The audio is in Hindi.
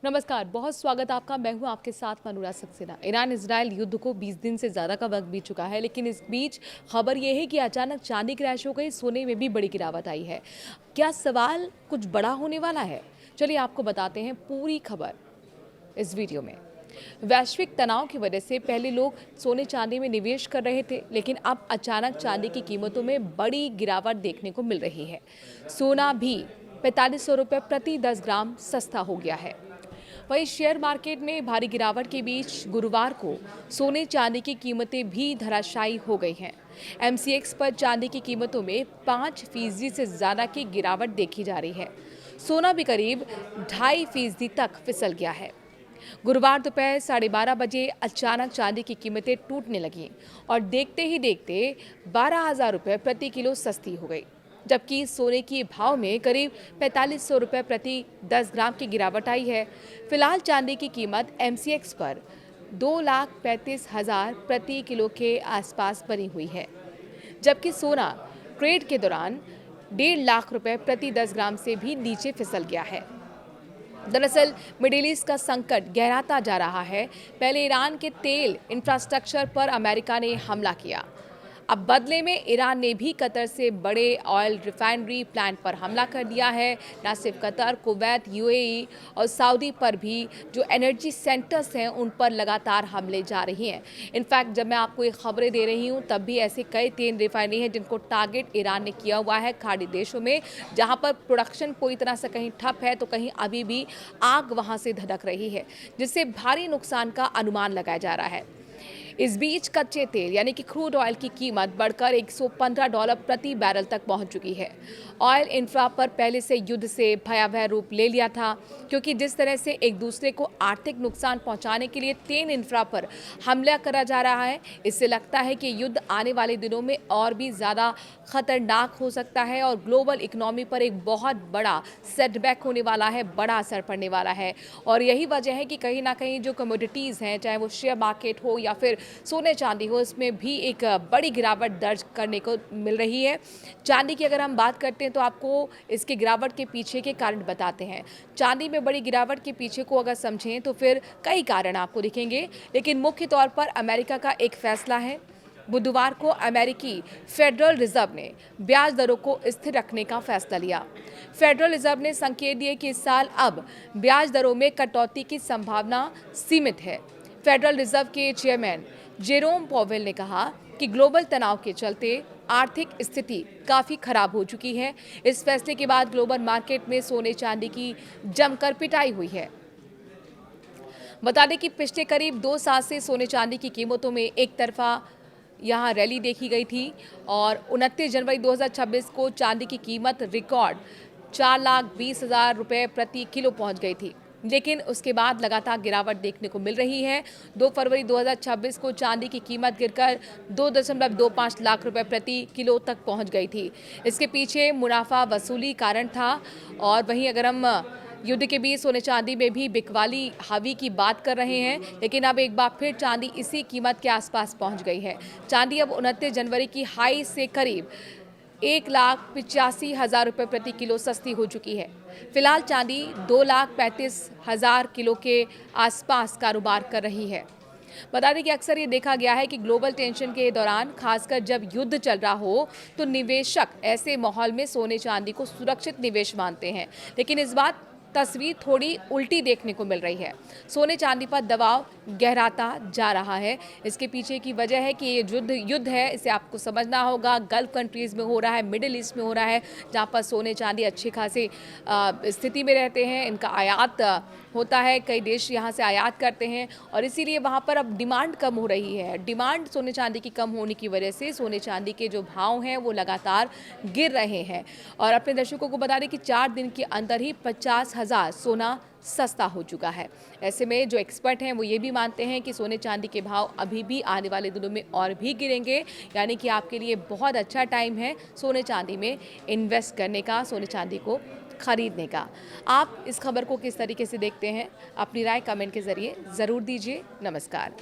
नमस्कार, बहुत स्वागत आपका। मैं हूं आपके साथ मनूरा सक्सेना। ईरान इजराइल युद्ध को 20 दिन से ज़्यादा का वक्त बीत चुका है, लेकिन इस बीच खबर यह है कि अचानक चांदी क्रैश हो गई, सोने में भी बड़ी गिरावट आई है। क्या सवाल कुछ बड़ा होने वाला है? चलिए आपको बताते हैं पूरी खबर इस वीडियो में। वैश्विक तनाव की वजह से पहले लोग सोने चांदी में निवेश कर रहे थे, लेकिन अब अचानक चांदी की कीमतों में बड़ी गिरावट देखने को मिल रही है। सोना भी 4500 रुपये प्रति 10 ग्राम सस्ता हो गया है। वहीं शेयर मार्केट में भारी गिरावट के बीच गुरुवार को सोने चांदी की कीमतें भी धराशायी हो गई हैं। एमसीएक्स पर चांदी की कीमतों में 5% से ज़्यादा की गिरावट देखी जा रही है। सोना भी करीब 2.5% तक फिसल गया है। गुरुवार दोपहर 12:30 बजे अचानक चांदी की कीमतें टूटने लगीं और देखते ही देखते 12,000 रुपये प्रति किलो सस्ती हो गई, जबकि सोने के भाव में करीब 4500 रुपये प्रति 10 ग्राम की गिरावट आई है। फिलहाल चांदी की कीमत एमसीएक्स पर 2,35,000 प्रति किलो के आसपास बनी हुई है, जबकि सोना ट्रेड के दौरान 1.5 लाख रुपए प्रति 10 ग्राम से भी नीचे फिसल गया है। दरअसल मिडिल ईस्ट का संकट गहराता जा रहा है। पहले ईरान के तेल इंफ्रास्ट्रक्चर पर अमेरिका ने हमला किया, अब बदले में ईरान ने भी कतर से बड़े ऑयल रिफाइनरी प्लांट पर हमला कर दिया है। न सिर्फ कतर, कुवैत, यूएई और सऊदी पर भी जो एनर्जी सेंटर्स हैं उन पर लगातार हमले जा रही हैं। इनफैक्ट जब मैं आपको ये खबरें दे रही हूँ तब भी ऐसे कई तेल रिफाइनरी हैं जिनको टारगेट ईरान ने किया हुआ है खाड़ी देशों में, जहाँ पर प्रोडक्शन पूरी तरह से कहीं ठप है तो कहीं अभी भी आग वहाँ से धधक रही है, जिससे भारी नुकसान का अनुमान लगाया जा रहा है। इस बीच कच्चे तेल यानी कि क्रूड ऑयल की कीमत बढ़कर $115 प्रति बैरल तक पहुंच चुकी है। ऑयल इंफ्रा पर पहले से युद्ध से भयावह रूप ले लिया था, क्योंकि जिस तरह से एक दूसरे को आर्थिक नुकसान पहुंचाने के लिए तेल इंफ्रा पर हमला करा जा रहा है, इससे लगता है कि युद्ध आने वाले दिनों में और भी ज़्यादा खतरनाक हो सकता है और ग्लोबल इकोनॉमी पर एक बहुत बड़ा सेटबैक होने वाला है, बड़ा असर पड़ने वाला है। और यही वजह है कि कहीं ना कहीं जो कमोडिटीज़ हैं, चाहे वो शेयर मार्केट हो या फिर सोने चांदी हो, इसमें भी एक बड़ी गिरावट दर्ज करने को मिल रही है। चांदी की अगर हम बात करते हैं तो आपको इसके गिरावट के पीछे के कारण बताते हैं। चांदी में बड़ी गिरावट के पीछे को अगर समझें तो फिर कई कारण आपको दिखेंगे, लेकिन मुख्य तौर पर अमेरिका का एक फैसला है। बुधवार को अमेरिकी फेडरल रिजर्व ने ब्याज दरों को स्थिर रखने का फैसला लिया। फेडरल रिजर्व ने संकेत दिए कि इस साल अब ब्याज दरों में कटौती की संभावना सीमित है। फेडरल रिजर्व के चेयरमैन जेरोम पॉवेल ने कहा कि ग्लोबल तनाव के चलते आर्थिक स्थिति काफ़ी खराब हो चुकी है। इस फैसले के बाद ग्लोबल मार्केट में सोने चांदी की जमकर पिटाई हुई है। बता दें कि पिछले करीब 2 साल से सोने चांदी की कीमतों में एक तरफा यहाँ रैली देखी गई थी और 29 जनवरी 2026 को चांदी की कीमत रिकॉर्ड 4,20,000 रुपये प्रति किलो पहुँच गई थी, लेकिन उसके बाद लगातार गिरावट देखने को मिल रही है। 2 फरवरी 2026 को चांदी की कीमत गिरकर 2.25 लाख रुपए प्रति किलो तक पहुंच गई थी। इसके पीछे मुनाफा वसूली कारण था। और वहीं अगर हम युद्ध के बीच सोने चांदी में भी बिकवाली हावी की बात कर रहे हैं, लेकिन अब एक बार फिर चांदी इसी कीमत के आसपास पहुंच गई है। चांदी अब 29 जनवरी की हाई से करीब 1,85,000 रुपये प्रति किलो सस्ती हो चुकी है। फिलहाल चांदी 2,35,000 किलो के आसपास कारोबार कर रही है। बता दें कि अक्सर ये देखा गया है कि ग्लोबल टेंशन के दौरान, खासकर जब युद्ध चल रहा हो, तो निवेशक ऐसे माहौल में सोने चांदी को सुरक्षित निवेश मानते हैं, लेकिन इस बार तस्वीर थोड़ी उल्टी देखने को मिल रही है। सोने चांदी पर दबाव गहराता जा रहा है। इसके पीछे की वजह है कि ये युद्ध है, इसे आपको समझना होगा। गल्फ कंट्रीज़ में हो रहा है, मिडिल ईस्ट में हो रहा है, जहाँ पर सोने चांदी अच्छी खासी स्थिति में रहते हैं। इनका आयात होता है, कई देश यहाँ से आयात करते हैं और इसीलिए वहाँ पर अब डिमांड कम हो रही है। डिमांड सोने चांदी की कम होने की वजह से सोने चांदी के जो भाव हैं वो लगातार गिर रहे हैं। और अपने दर्शकों को बता दें कि 4 दिन के अंदर ही 50,000 सोना सस्ता हो चुका है। ऐसे में जो एक्सपर्ट हैं वो ये भी मानते हैं कि सोने चांदी के भाव अभी भी आने वाले दिनों में और भी गिरेंगे, यानी कि आपके लिए बहुत अच्छा टाइम है सोने चांदी में इन्वेस्ट करने का, सोने चांदी को खरीदने का। आप इस खबर को किस तरीके से देखते हैं? अपनी राय कमेंट के जरिए ज़रूर दीजिए। नमस्कार।